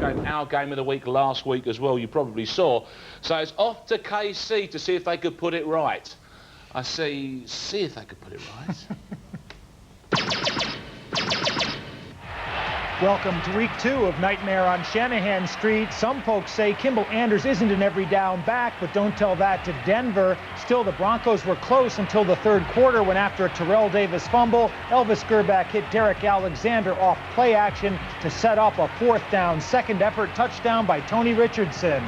game, our game of the week last week as well, you probably saw. So it's off to KC to see if they could put it right. I see if they could put it right. Welcome to week 2 of Nightmare on Shanahan Street. Some folks say Kimball Anders isn't an every down back, but don't tell that to Denver. Still, the Broncos were close until the third quarter when, after a Terrell Davis fumble, Elvis Gerbach hit Derek Alexander off play action to set up a 4th down, second effort touchdown by Tony Richardson.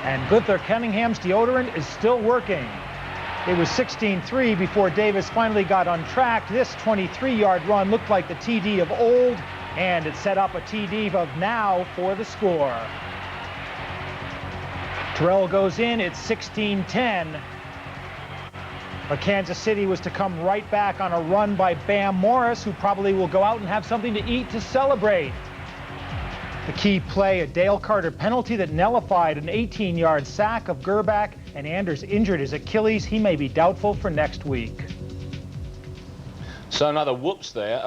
And Gunther Cunningham's deodorant is still working. It was 16-3 before Davis finally got on track. This 23-yard run looked like the TD of old, and it set up a TD of now for the score. Terrell goes in, it's 16-10. But Kansas City was to come right back on a run by Bam Morris, who probably will go out and have something to eat to celebrate. The key play, a Dale Carter penalty that nullified an 18-yard sack of Gerbach, and Anders injured his Achilles. He may be doubtful for next week. So another whoops there.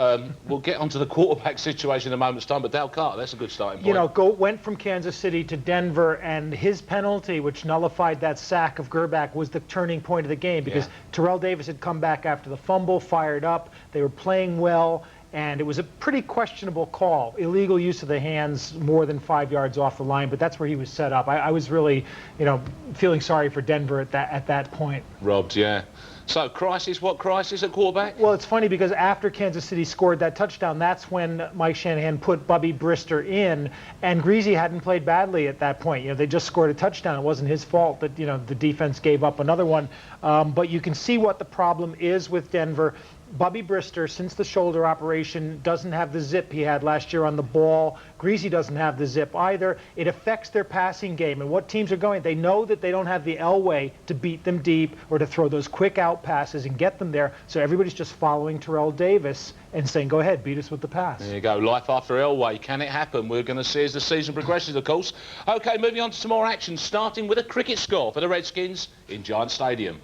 We'll get onto the quarterback situation in a moment's time, but Dale Carter, that's a good starting point. You know, went from Kansas City to Denver, and his penalty, which nullified that sack of Gerbach, was the turning point of the game, because Terrell Davis had come back after the fumble, fired up. They were playing well, and it was a pretty questionable call. Illegal use of the hands more than 5 yards off the line, but that's where he was set up. I was really, you know, feeling sorry for Denver at that point. Robbed, yeah. So, crisis, what crisis at quarterback? Well, it's funny because after Kansas City scored that touchdown, that's when Mike Shanahan put Bubby Brister in, and Greasy hadn't played badly at that point. You know, they just scored a touchdown. It wasn't his fault that, you know, the defense gave up another one. But you can see what the problem is with Denver. Bubby Brister, since the shoulder operation, doesn't have the zip he had last year on the ball. Greasy doesn't have the zip either. It affects their passing game. And what teams are going, they know that they don't have the Elway to beat them deep or to throw those quick out passes and get them there. So everybody's just following Terrell Davis and saying, go ahead, beat us with the pass. There you go. Life after Elway. Can it happen? We're going to see as the season progresses, of course. OK, moving on to some more action, starting with a cricket score for the Redskins in Giant Stadium.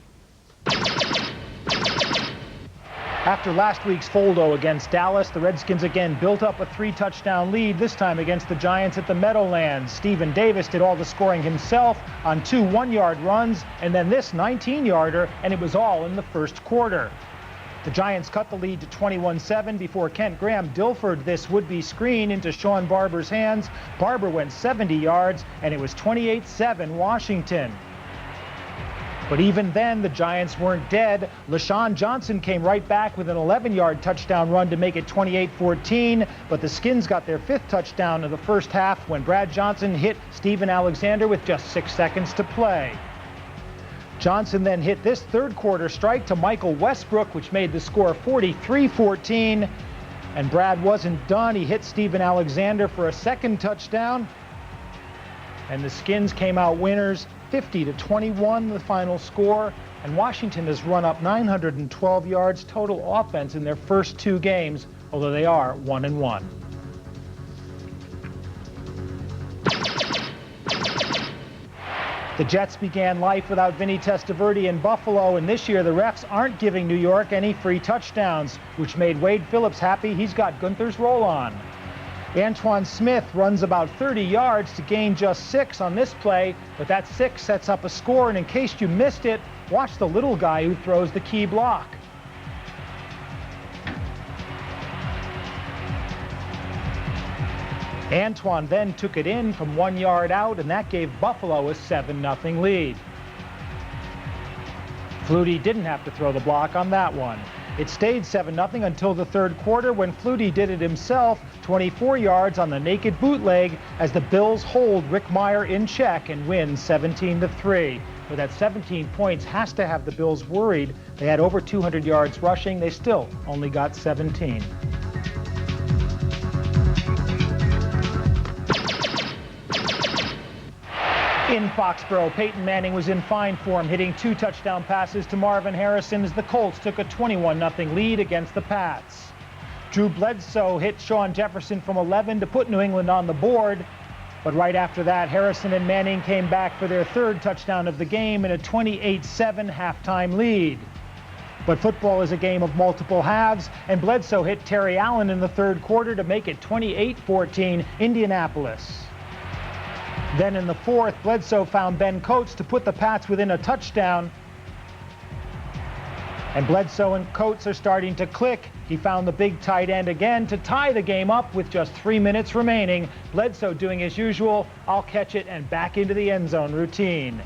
After last week's foldo against Dallas, the Redskins again built up a 3-touchdown lead, this time against the Giants at the Meadowlands. Stephen Davis did all the scoring himself on 2 one-yard runs, and then this 19-yarder, and it was all in the first quarter. The Giants cut the lead to 21-7 before Kent Graham Dilfered this would-be screen into Sean Barber's hands. Barber went 70 yards, and it was 28-7 Washington. But even then, the Giants weren't dead. LaShawn Johnson came right back with an 11-yard touchdown run to make it 28-14, but the Skins got their 5th touchdown in the first half when Brad Johnson hit Steven Alexander with just 6 seconds to play. Johnson then hit this third-quarter strike to Michael Westbrook, which made the score 43-14, and Brad wasn't done. He hit Steven Alexander for a 2nd touchdown, and the Skins came out winners. 50-21 the final score, and Washington has run up 912 yards total offense in their first 2 games, although they are 1-1. The Jets began life without Vinny Testaverde in Buffalo, and this year the refs aren't giving New York any free touchdowns, which made Wade Phillips happy. He's got Gunther's roll on. Antoine Smith runs about 30 yards to gain just 6 on this play, but that 6 sets up a score, and in case you missed it, watch the little guy who throws the key block. Antoine then took it in from 1 yard out, and that gave Buffalo a 7-0 lead. Flutie didn't have to throw the block on that one. It stayed 7-0 until the third quarter when Flutie did it himself, 24 yards on the naked bootleg, as the Bills hold Rick Meyer in check and win 17-3. But that 17 points has to have the Bills worried. They had over 200 yards rushing. They still only got 17. In Foxborough, Peyton Manning was in fine form, hitting 2 touchdown passes to Marvin Harrison as the Colts took a 21-0 lead against the Pats. Drew Bledsoe hit Sean Jefferson from 11 to put New England on the board. But right after that, Harrison and Manning came back for their 3rd touchdown of the game in a 28-7 halftime lead. But football is a game of multiple halves, and Bledsoe hit Terry Allen in the third quarter to make it 28-14 Indianapolis. Then in the fourth, Bledsoe found Ben Coates to put the Pats within a touchdown. And Bledsoe and Coates are starting to click. He found the big tight end again to tie the game up with just 3 minutes remaining. Bledsoe doing his usual, I'll catch it and back into the end zone routine.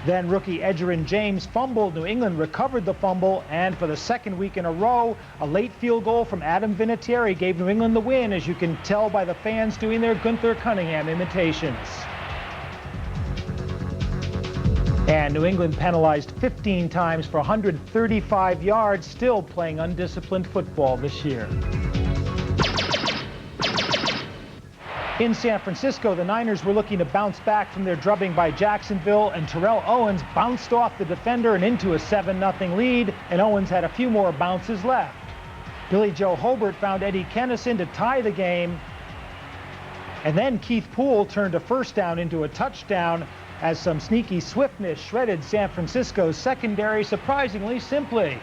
Then rookie Edgerrin James fumbled. New England recovered the fumble, and for the second week in a row, a late field goal from Adam Vinatieri gave New England the win, as you can tell by the fans doing their Gunther Cunningham imitations. And New England penalized 15 times for 135 yards, still playing undisciplined football this year. In San Francisco, the Niners were looking to bounce back from their drubbing by Jacksonville, and Terrell Owens bounced off the defender and into a 7-0 lead, and Owens had a few more bounces left. Billy Joe Hobart found Eddie Kennison to tie the game, and then Keith Poole turned a first down into a touchdown as some sneaky swiftness shredded San Francisco's secondary surprisingly simply.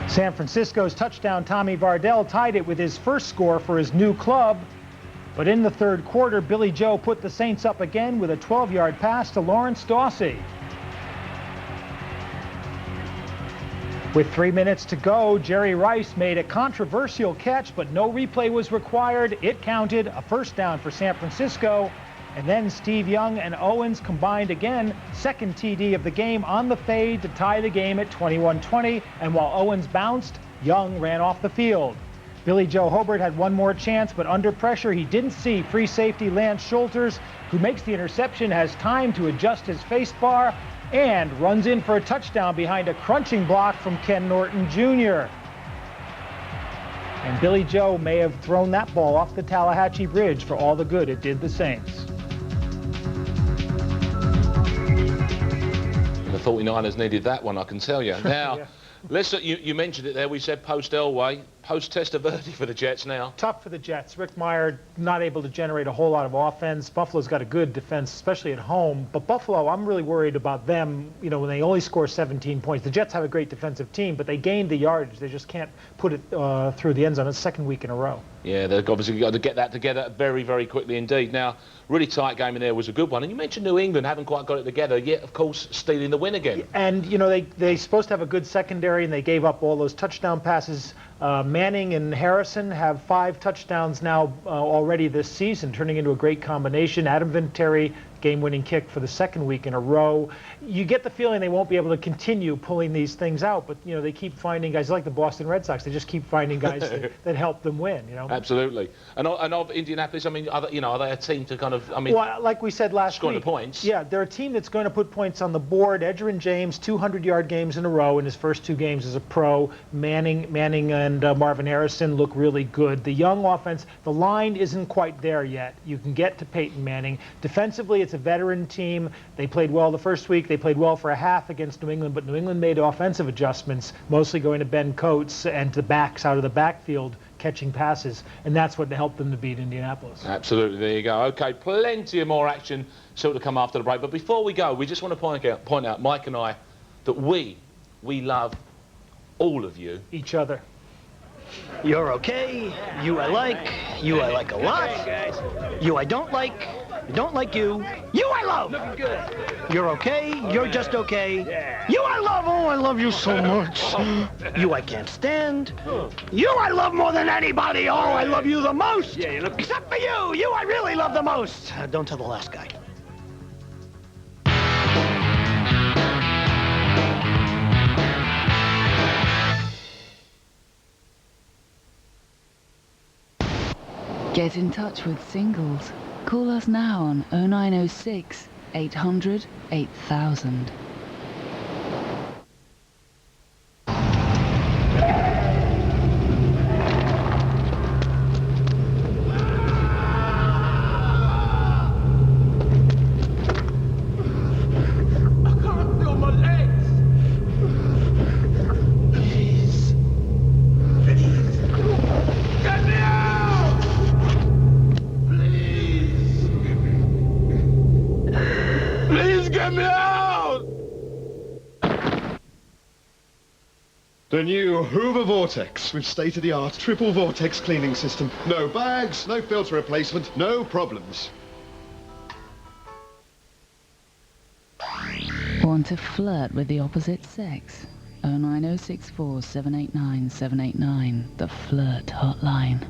San Francisco's touchdown Tommy Vardell tied it with his first score for his new club. But in the third quarter, Billy Joe put the Saints up again with a 12-yard pass to Lawrence Dawsey. With 3 minutes to go, Jerry Rice made a controversial catch, but no replay was required. It counted, a first down for San Francisco. And then Steve Young and Owens combined again, second TD of the game on the fade to tie the game at 21-20. And while Owens bounced, Young ran off the field. Billy Joe Hobart had one more chance, but under pressure, he didn't see free safety Lance Schulters, who makes the interception, has time to adjust his face bar, and runs in for a touchdown behind a crunching block from Ken Norton Jr. And Billy Joe may have thrown that ball off the Tallahatchie Bridge for all the good it did the Saints. The 49ers needed that one, I can tell you. Now, yeah. Listen, you mentioned it there. We said post-Elway, post-Testaverde for the Jets now. Tough for the Jets. Rick Meyer not able to generate a whole lot of offense. Buffalo's got a good defense, especially at home. But Buffalo, I'm really worried about them, you know, when they only score 17 points. The Jets have a great defensive team, but they gained the yardage. They just can't put it through the end zone. It's the second week in a row. Yeah, they've obviously got to get that together very, very quickly indeed. Now, really tight game in there was a good one. And you mentioned New England haven't quite got it together, yet, of course, stealing the win again. And, you know, they're supposed to have a good secondary, and they gave up all those touchdown passes. Manning and Harrison have 5 touchdowns now already this season, turning into a great combination. Adam Vinatieri, game-winning kick for the second week in a row. You get the feeling they won't be able to continue pulling these things out, but, you know, they keep finding guys like the Boston Red Sox. They just keep finding guys that help them win, you know. Absolutely. And of Indianapolis, I mean, are they a team to kind of, I mean, well, like we said last week, scoring the points? Yeah, they're a team that's going to put points on the board. Edgerrin James, 200-yard games in a row in his first 2 games as a pro. Manning and Marvin Harrison look really good. The young offense, the line isn't quite there yet. You can get to Peyton Manning. Defensively, it's a veteran team. They played well the first week. They played well for a half against New England, but New England made offensive adjustments, mostly going to Ben Coates and to backs out of the backfield, catching passes, and that's what helped them to beat Indianapolis. Absolutely, there you go. Okay, plenty of more action still to come after the break. But before we go, we just want to point out, Mike and I, that we love all of you. Each other. You're okay. You I like. You I like a lot. You I don't like. Don't like you. You I love. Looking good. You're okay. You're just okay. You I love. Oh, I love you so much. You I can't stand. You I love more than anybody. Oh, I love you the most. Yeah, you look. Except for you. You I really love the most. Don't tell the last guy. Get in touch with Singles. Call us now on 0906 800 8000. Please get me out! The new Hoover Vortex with state-of-the-art triple vortex cleaning system. No bags, no filter replacement, no problems. Want to flirt with the opposite sex? 09064 789 789, the Flirt Hotline.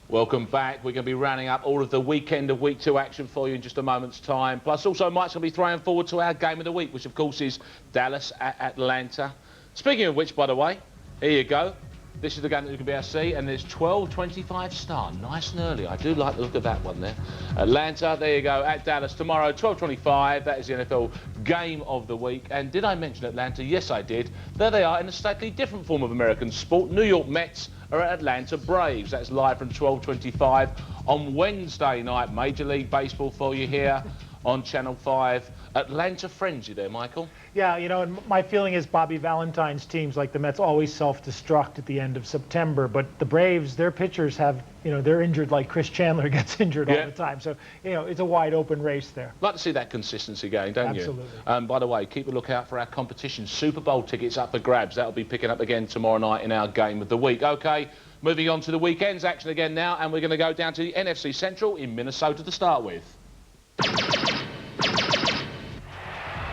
Welcome back. We're going to be rounding up all of the weekend of Week 2 action for you in just a moment's time. Plus, also, Mike's going to be throwing forward to our game of the week, which, of course, is Dallas at Atlanta. Speaking of which, by the way, here you go. This is the game that you can be able to see, and there's 12:25 start. Nice and early. I do like the look of that one there. Atlanta, there you go, at Dallas tomorrow, 12:25. That is the NFL game of the week. And did I mention Atlanta? Yes, I did. There they are in a slightly different form of American sport. New York Mets are at Atlanta Braves. That's live from 12:25 on Wednesday night. Major League Baseball for you here on Channel 5. Atlanta frenzy there, Michael. Yeah, you know, and my feeling is Bobby Valentine's teams like the Mets always self-destruct at the end of September, but the Braves, their pitchers have, you know, they're injured like Chris Chandler gets injured all the time. So, you know, it's a wide open race there. Like to see that consistency going, don't you? Absolutely. By the way, keep a lookout for our competition. Super Bowl tickets up for grabs. That'll be picking up again tomorrow night in our game of the week. Okay, moving on to the weekend's action again now, and we're going to go down to the NFC Central in Minnesota to start with.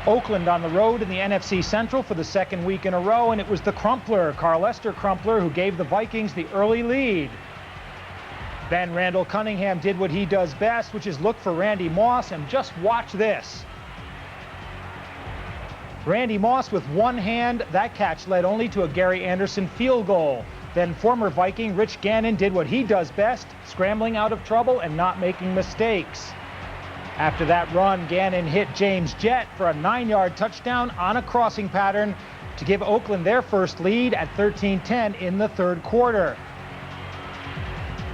Oakland on the road in the NFC Central for the second week in a row, and it was the Crumpler, Carlester Crumpler, who gave the Vikings the early lead. Then Randall Cunningham did what he does best, which is look for Randy Moss, and just watch this. Randy Moss with one hand, that catch led only to a Gary Anderson field goal. Then former Viking Rich Gannon did what he does best, scrambling out of trouble and not making mistakes. After that run, Gannon hit James Jett for a 9-yard touchdown on a crossing pattern to give Oakland their first lead at 13-10 in the third quarter.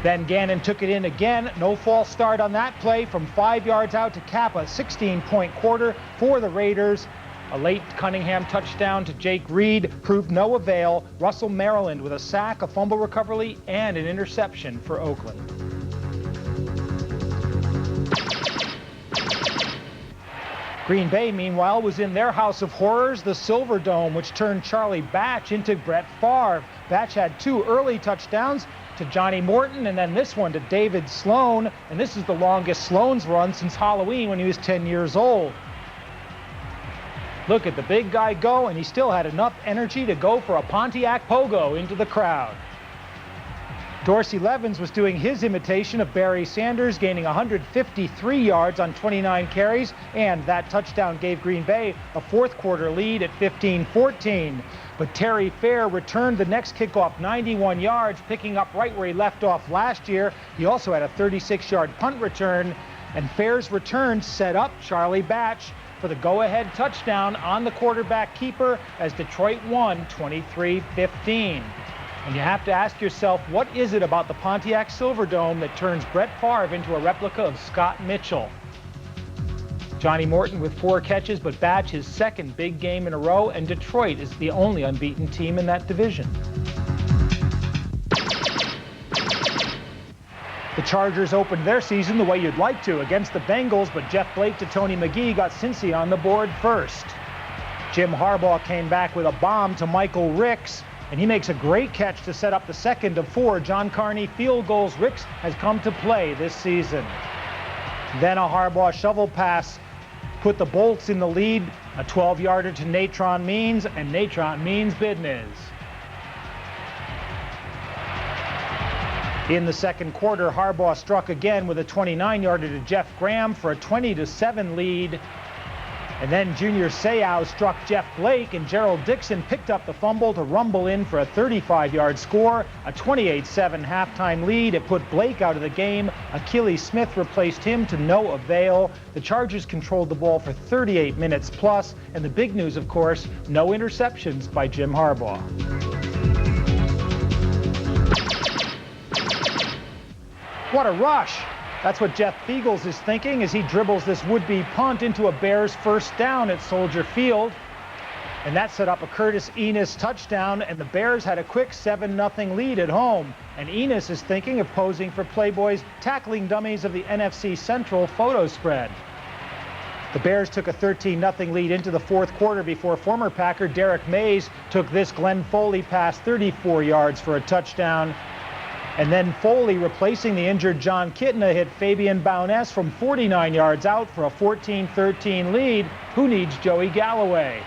Then Gannon took it in again. No false start on that play from 5 yards out to cap a 16-point quarter for the Raiders. A late Cunningham touchdown to Jake Reed proved no avail. Russell Maryland with a sack, a fumble recovery, and an interception for Oakland. Green Bay, meanwhile, was in their house of horrors, the Silverdome, which turned Charlie Batch into Brett Favre. Batch had 2 early touchdowns to Johnny Morton, and then this one to David Sloan. And this is the longest Sloan's run since Halloween when he was 10 years old. Look at the big guy go, and he still had enough energy to go for a Pontiac Pogo into the crowd. Dorsey Levens was doing his imitation of Barry Sanders, gaining 153 yards on 29 carries, and that touchdown gave Green Bay a fourth quarter lead at 15-14. But Terry Fair returned the next kickoff 91 yards, picking up right where he left off last year. He also had a 36-yard punt return, and Fair's return set up Charlie Batch for the go-ahead touchdown on the quarterback keeper as Detroit won 23-15. And you have to ask yourself, what is it about the Pontiac Silverdome that turns Brett Favre into a replica of Scott Mitchell? Johnny Morton with 4 catches, but Batch his second big game in a row, and Detroit is the only unbeaten team in that division. The Chargers opened their season the way you'd like to, against the Bengals, but Jeff Blake to Tony McGee got Cincy on the board first. Jim Harbaugh came back with a bomb to Michael Ricks, and he makes a great catch to set up the second of 4 John Carney field goals Ricks has come to play this season. Then a Harbaugh shovel pass put the Bolts in the lead, a 12-yarder to Natron Means, and Natron means business. In the second quarter, Harbaugh struck again with a 29-yarder to Jeff Graham for a 20-7 lead. And then Junior Seau struck Jeff Blake, and Gerald Dixon picked up the fumble to rumble in for a 35-yard score, a 28-7 halftime lead. It put Blake out of the game. Achilles Smith replaced him to no avail. The Chargers controlled the ball for 38 minutes plus, and the big news, of course, no interceptions by Jim Harbaugh. What a rush! That's what Jeff Feagles is thinking as he dribbles this would-be punt into a Bears first down at Soldier Field. And that set up a Curtis Enos touchdown, and the Bears had a quick 7-0 lead at home. And Enos is thinking of posing for Playboy's Tackling Dummies of the NFC Central photo spread. The Bears took a 13-0 lead into the fourth quarter before former Packer Derek Mays took this Glenn Foley pass 34 yards for a touchdown. And then Foley, replacing the injured John Kitna, hit Fabian Bowness from 49 yards out for a 14-13 lead. Who needs Joey Galloway?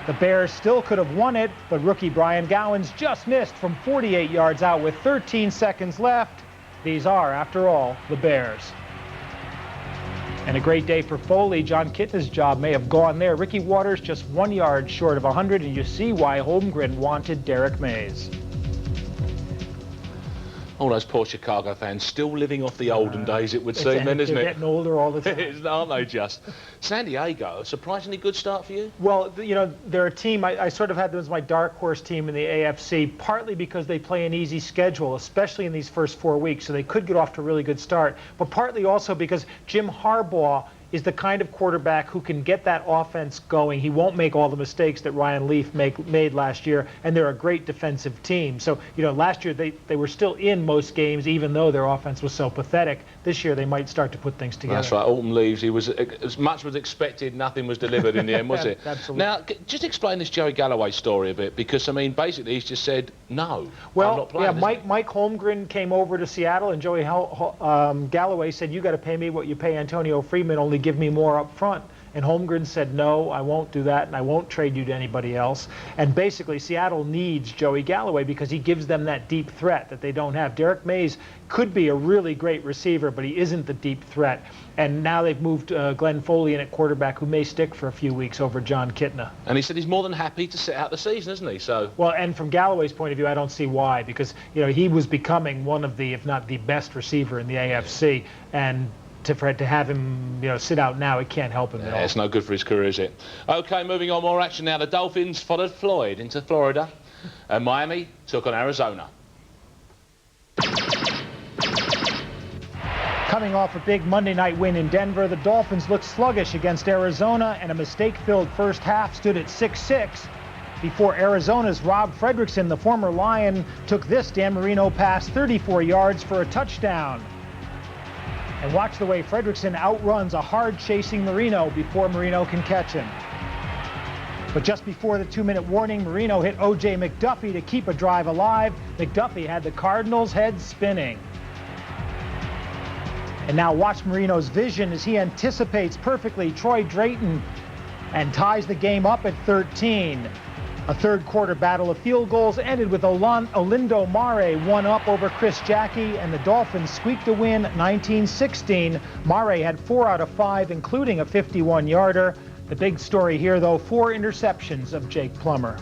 The Bears still could have won it, but rookie Brian Gowins just missed from 48 yards out with 13 seconds left. These are, after all, the Bears. And a great day for Foley. John Kitna's job may have gone there. Ricky Waters just 1 yard short of 100, and you see why Holmgren wanted Derek Mays. All those poor Chicago fans still living off the olden days, it would seem, then, isn't it? They're getting older all the time. Aren't they just? San Diego, a surprisingly good start for you? Well, you know, they're a team, I sort of had them as my dark horse team in the AFC, partly because they play an easy schedule, especially in these first 4 weeks, so they could get off to a really good start, but partly also because Jim Harbaugh is the kind of quarterback who can get that offense going. He won't make all the mistakes that Ryan Leaf made last year, and they're a great defensive team. So, you know, last year they were still in most games, even though their offense was so pathetic. This year they might start to put things together. That's right. Autumn leaves. He was, as much was expected, nothing was delivered in the end, was it? Absolutely. Now, just explain this Joey Galloway story a bit, because, I mean, basically he's just said, no, well, I'm not playing. Yeah, Mike Holmgren came over to Seattle, and Joey Galloway said, you got to pay me what you pay Antonio Freeman, only give me more up front. And Holmgren said, no, I won't do that, and I won't trade you to anybody else. And basically, Seattle needs Joey Galloway because he gives them that deep threat that they don't have. Derek Mays could be a really great receiver, but he isn't the deep threat. And now they've moved Glenn Foley in at quarterback, who may stick for a few weeks over John Kitna. And he said he's more than happy to sit out the season, isn't he? So. Well, and from Galloway's point of view, I don't see why, because, you know, he was becoming one of the, if not the best receiver in the AFC, and to have him, you know, sit out now, it can't help him at all. It's no good for his career, is it? Okay, moving on, more action now. The Dolphins followed Floyd into Florida, and Miami took on Arizona. Coming off a big Monday night win in Denver, the Dolphins looked sluggish against Arizona, and a mistake-filled first half stood at 6-6 before Arizona's Rob Fredrickson, the former Lion, took this Dan Marino pass 34 yards for a touchdown. And watch the way Fredrickson outruns a hard-chasing Marino before Marino can catch him. But just before the 2-minute warning, Marino hit O.J. McDuffie to keep a drive alive. McDuffie had the Cardinals' head spinning. And now watch Marino's vision as he anticipates perfectly Troy Drayton and ties the game up at 13. A third-quarter battle of field goals ended with Olindo Mare one up over Chris Jackie, and the Dolphins squeaked a win 19-16. Mare had 4 out of 5, including a 51-yarder. The big story here, though, 4 interceptions of Jake Plummer.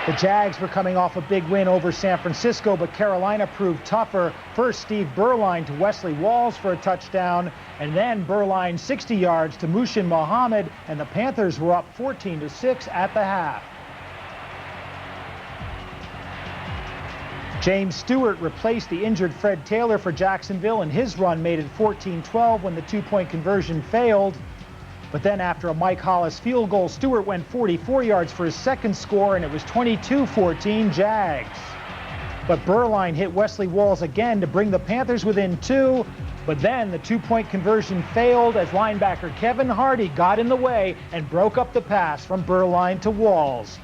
The Jags were coming off a big win over San Francisco, but Carolina proved tougher. First, Steve Berline to Wesley Walls for a touchdown, and then Berline 60 yards to Mushin Muhammad, and the Panthers were up 14-6 at the half. James Stewart replaced the injured Fred Taylor for Jacksonville, and his run made it 14-12 when the 2-point conversion failed. But then after a Mike Hollis field goal, Stewart went 44 yards for his second score, and it was 22-14 Jags. But Berline hit Wesley Walls again to bring the Panthers within 2, but then the 2-point conversion failed as linebacker Kevin Hardy got in the way and broke up the pass from Berline to Walls.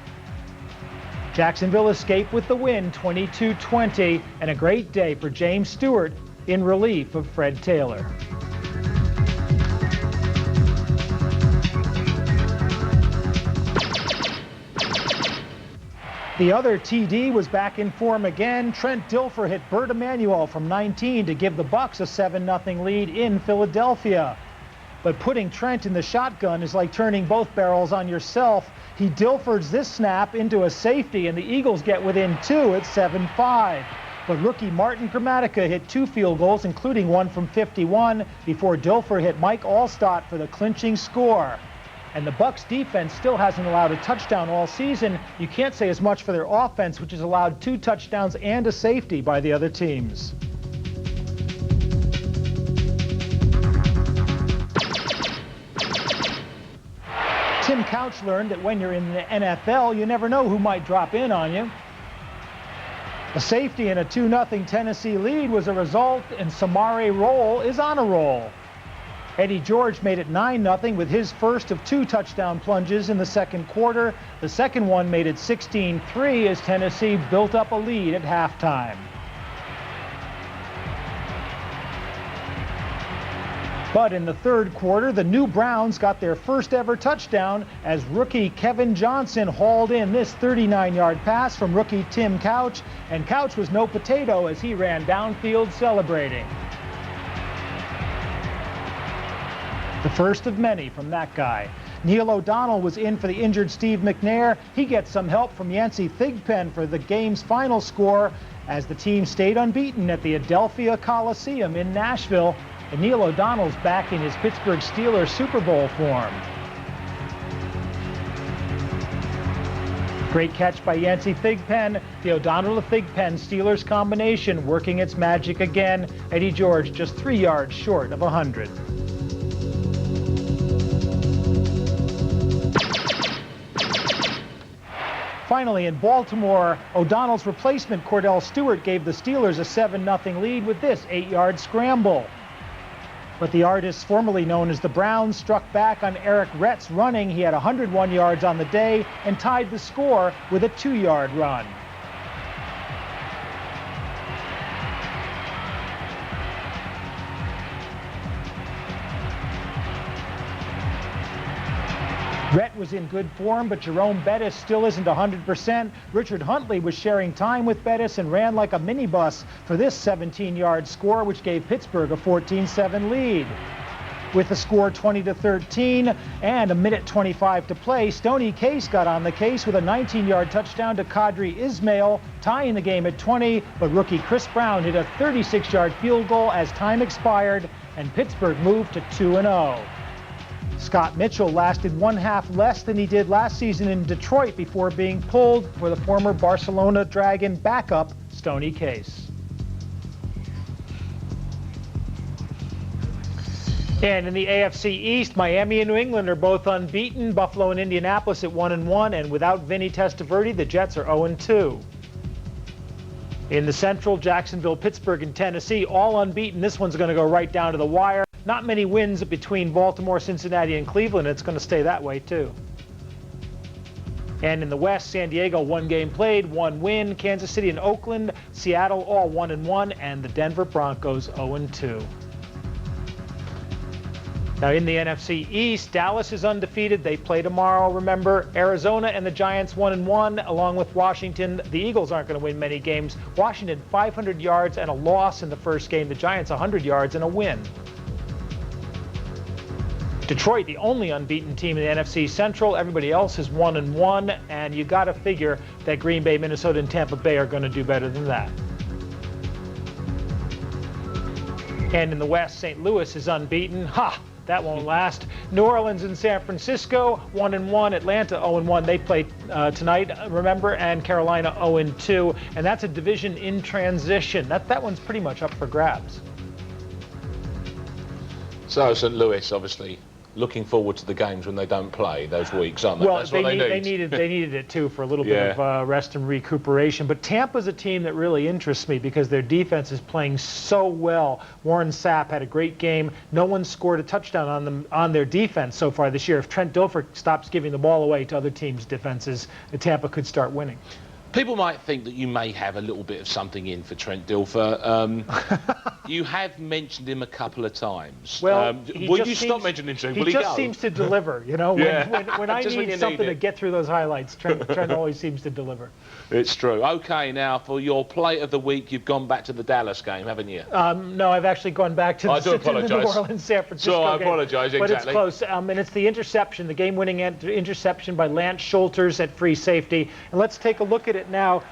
Jacksonville escaped with the win, 22-20, and a great day for James Stewart in relief of Fred Taylor. The other TD was back in form again. Trent Dilfer hit Bert Emanuel from 19 to give the Bucs a 7-0 lead in Philadelphia. But putting Trent in the shotgun is like turning both barrels on yourself. He Dilfers this snap into a safety, and the Eagles get within 2 at 7-5. But rookie Martin Gramatica hit 2 field goals, including one from 51, before Dilfer hit Mike Allstott for the clinching score. And the Bucs defense still hasn't allowed a touchdown all season. You can't say as much for their offense, which has allowed 2 touchdowns and a safety by the other teams. Tim Couch learned that when you're in the NFL, you never know who might drop in on you. A safety and a 2-0 Tennessee lead was a result, and Samari Roll is on a roll. Eddie George made it 9-0 with his first of 2 touchdown plunges in the second quarter. The second one made it 16-3 as Tennessee built up a lead at halftime. But in the third quarter, the new Browns got their first ever touchdown as rookie Kevin Johnson hauled in this 39-yard pass from rookie Tim Couch, and Couch was no potato as he ran downfield celebrating. The first of many from that guy. Neil O'Donnell was in for the injured Steve McNair. He gets some help from Yancey Thigpen for the game's final score as the team stayed unbeaten at the Adelphia Coliseum in Nashville. And Neil O'Donnell's back in his Pittsburgh Steelers Super Bowl form. Great catch by Yancey Thigpen. The O'Donnell to Thigpen Steelers combination working its magic again. Eddie George just 3 yards short of 100. Finally, in Baltimore, O'Donnell's replacement Cordell Stewart gave the Steelers a 7-0 lead with this 8-yard scramble. But the artist formerly known as the Browns struck back on Eric Rett's running. He had 101 yards on the day and tied the score with a 2-yard run. Rhett was in good form, but Jerome Bettis still isn't 100%. Richard Huntley was sharing time with Bettis and ran like a minibus for this 17-yard score, which gave Pittsburgh a 14-7 lead. With the score 20-13 and a minute 25 to play, Stoney Case got on the case with a 19-yard touchdown to Qadri Ismail, tying the game at 20, but rookie Chris Brown hit a 36-yard field goal as time expired, and Pittsburgh moved to 2-0. Scott Mitchell lasted 1 half less than he did last season in Detroit before being pulled for the former Barcelona Dragon backup, Stoney Case. And in the AFC East, Miami and New England are both unbeaten. Buffalo and Indianapolis at 1-1, and without Vinny Testaverde, the Jets are 0-2. In the Central, Jacksonville, Pittsburgh, and Tennessee, all unbeaten. This one's going to go right down to the wire. Not many wins between Baltimore, Cincinnati, and Cleveland. It's going to stay that way, too. And in the West, San Diego, 1 game played, 1 win. Kansas City and Oakland, Seattle, all 1-1, and the Denver Broncos 0-2. Now in the NFC East, Dallas is undefeated. They play tomorrow, remember. Arizona and the Giants 1-1, along with Washington. The Eagles aren't going to win many games. Washington 500 yards and a loss in the first game. The Giants 100 yards and a win. Detroit, the only unbeaten team in the NFC Central. Everybody else is 1-1, and you got to figure that Green Bay, Minnesota, and Tampa Bay are going to do better than that. And in the West, St. Louis is unbeaten. Ha! That won't last. New Orleans and San Francisco, 1-1. Atlanta, 0-1. They play tonight, remember, and Carolina 0-2. And that's a division in transition. That one's pretty much up for grabs. So St. Louis, obviously, looking forward to the games when they don't play those weeks, aren't they? Well, that's what they need. They needed it too for a little bit of rest and recuperation. But Tampa's a team that really interests me because their defense is playing so well. Warren Sapp had a great game. No one scored a touchdown on their defense so far this year. If Trent Dilfer stops giving the ball away to other teams' defenses, Tampa could start winning. People might think that you may have a little bit of something in for Trent Dilfer. You have mentioned him a couple of times. Well, will you stop mentioning him? Will he just seems to deliver, you know. When I need something to get through those highlights, Trent always seems to deliver. It's true. Okay, now for your play of the week, you've gone back to the Dallas game, haven't you? No, I've actually gone back to the New Orleans-San Francisco game. So I apologise, exactly. But it's close, and it's the interception, the game-winning interception by Lance Schulters at free safety. And let's take a look at it now.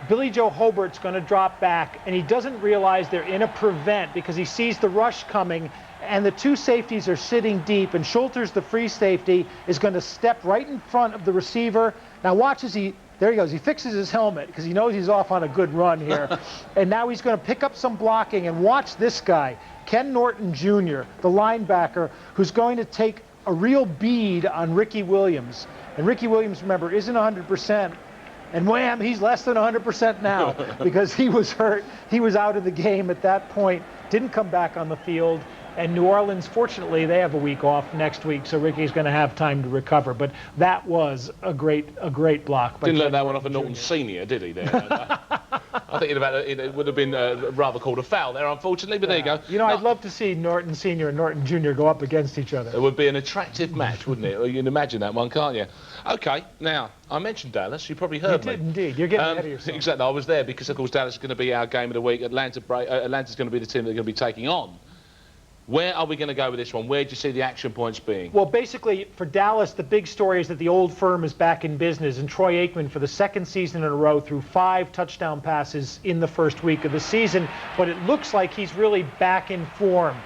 Billy Joe Hobart's going to drop back, and he doesn't realize they're in a prevent because he sees the rush coming, and the two safeties are sitting deep, and Schulters, the free safety, is going to step right in front of the receiver. Now watch as there he goes. He fixes his helmet because he knows he's off on a good run here. And now he's going to pick up some blocking, and watch this guy, Ken Norton Jr., the linebacker, who's going to take a real bead on Ricky Williams. And Ricky Williams, remember, isn't 100%. And wham, he's less than 100% now because he was hurt. He was out of the game at that point, didn't come back on the field. And New Orleans, fortunately, they have a week off next week, so Ricky's going to have time to recover. But that was a great block. Didn't let that one off of Norton Senior, did he? There, I think it would have been rather called a foul there, unfortunately. But there you go. You know, I'd love to see Norton Senior and Norton Junior go up against each other. It would be an attractive match, wouldn't it? You can imagine that one, can't you? Okay, now I mentioned Dallas. You probably heard me. You did indeed. You're getting ahead of yourself. Exactly. I was there because, of course, Dallas is going to be our game of the week. Atlanta's going to be the team they're going to be taking on. Where are we going to go with this one? Where do you see the action points being? Well, basically, for Dallas, the big story is that the old firm is back in business, and Troy Aikman, for the second season in a row, threw 5 touchdown passes in the first week of the season, but it looks like he's really back in form.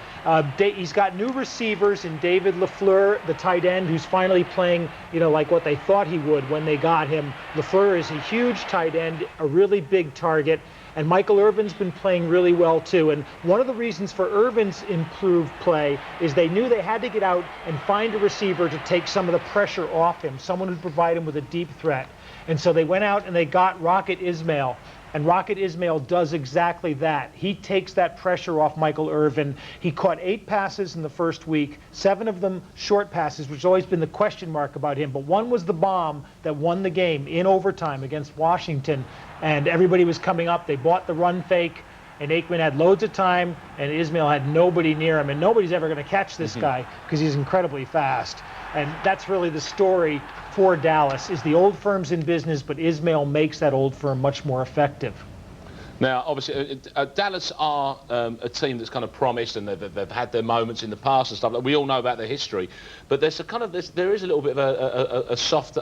He's got new receivers in David LaFleur, the tight end, who's finally playing, you know, like what they thought he would when they got him. LaFleur is a huge tight end, a really big target. And Michael Irvin's been playing really well, too. And one of the reasons for Irvin's improved play is they knew they had to get out and find a receiver to take some of the pressure off him, someone who'd provide him with a deep threat. And so they went out and they got Rocket Ismail. And Rocket Ismail does exactly that. He takes that pressure off Michael Irvin. He caught 8 passes in the first week, 7 of them short passes, which has always been the question mark about him. But one was the bomb that won the game in overtime against Washington. And everybody was coming up. They bought the run fake, and Aikman had loads of time, and Ismail had nobody near him. And nobody's ever going to catch this guy because he's incredibly fast. And that's really the story for Dallas, is the old firm's in business, but Ismail makes that old firm much more effective. Now, obviously, Dallas are a team that's kind of promised, and they've had their moments in the past and stuff. Like, we all know about their history, but there's a kind of there is a little bit of a soft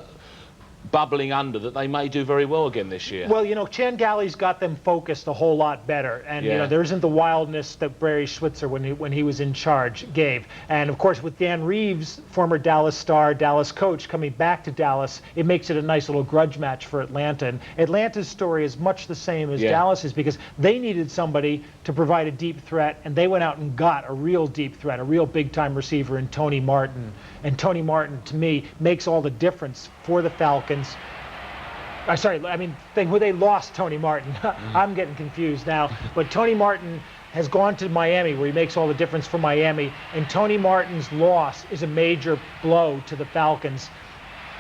bubbling under that they may do very well again this year. Well, you know, Chan Galli's got them focused a whole lot better, and you know, there isn't the wildness that Barry Schweitzer, when he was in charge, gave. And of course, with Dan Reeves, former Dallas star, Dallas coach, coming back to Dallas, it makes it a nice little grudge match for Atlanta. And Atlanta's story is much the same as Dallas's, because they needed somebody to provide a deep threat, and they went out and got a real deep threat, a real big-time receiver in Tony Martin. And Tony Martin, to me, makes all the difference for the Falcons. They lost Tony Martin. I'm getting confused now. But Tony Martin has gone to Miami, where he makes all the difference for Miami. And Tony Martin's loss is a major blow to the Falcons.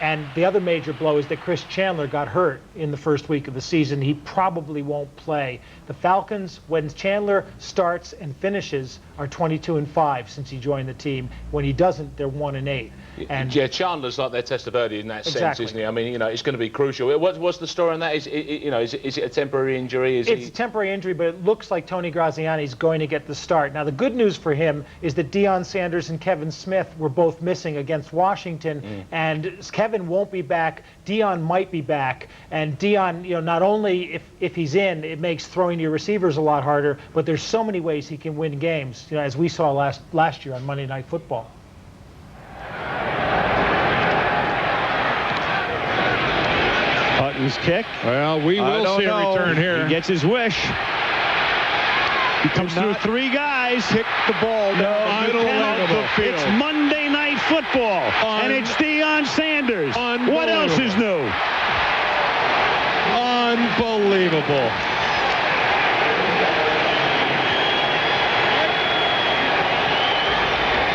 And the other major blow is that Chris Chandler got hurt in the first week of the season. He probably won't play. The Falcons, when Chandler starts and finishes, are 22-5 since he joined the team. When he doesn't, they're 1-8. And yeah, Chandler's like their Testaverde in that sense, isn't he? I mean, you know, it's going to be crucial. What's the story on that? Is it a temporary injury? It's a temporary injury, but it looks like Tony Graziani's going to get the start. Now, the good news for him is that Deion Sanders and Kevin Smith were both missing against Washington, and Kevin won't be back. Deion might be back, and Deion, you know, not only if he's in, it makes throwing to your receivers a lot harder, but there's so many ways he can win games, you know, as we saw last year on Monday Night Football. Hutton's kick. Well, we will see a return here. He gets his wish. He comes through 3 guys. Kick the ball down the middle of the field. It's Monday Night Football, and it's Deion Sanders. What else is new? Unbelievable.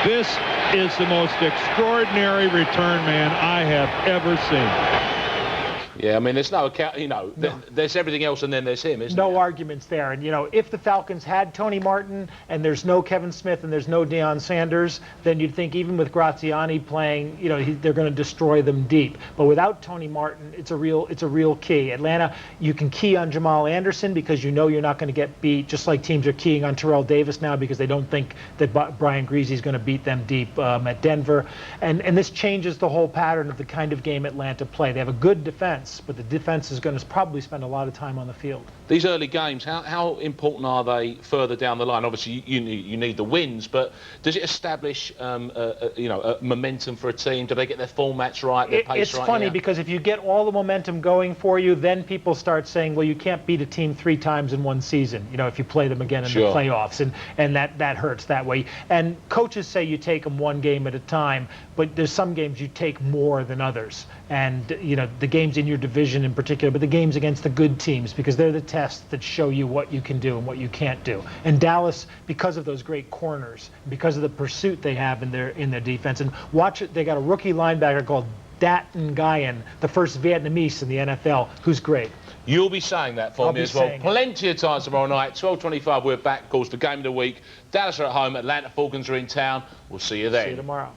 This is the most extraordinary return man I have ever seen. Yeah, I mean, there's no account, you know, there's everything else and then there's him, isn't there? No arguments there. And, you know, if the Falcons had Tony Martin and there's no Kevin Smith and there's no Deion Sanders, then you'd think even with Graziani playing, you know, they're going to destroy them deep. But without Tony Martin, it's a real key. Atlanta, you can key on Jamal Anderson because you know you're not going to get beat, just like teams are keying on Terrell Davis now because they don't think that Brian Greasy's going to beat them deep at Denver. And this changes the whole pattern of the kind of game Atlanta play. They have a good defense. offense, but the defense is going to probably spend a lot of time on the field. These early games, how important are they further down the line? Obviously, you need the wins, but does it establish a momentum for a team? Do they get their formats right, their pace right? It's funny because if you get all the momentum going for you, then people start saying, well, you can't beat a team 3 times in one season, if you play them again in the playoffs, and that hurts that way. And coaches say you take them one game at a time, but there's some games you take more than others. And, the games in your division in particular, but the games against the good teams, because they're the tests that show you what you can do and what you can't do. And Dallas, because of those great corners, because of the pursuit they have in their defense, and watch it, they got a rookie linebacker called Dat Nguyen, the first Vietnamese in the NFL, who's great. You'll be saying that for me as well. Plenty of time tomorrow night, 12:25, we're back, of course, the game of the week. Dallas are at home, Atlanta Falcons are in town. We'll see you then. See you tomorrow.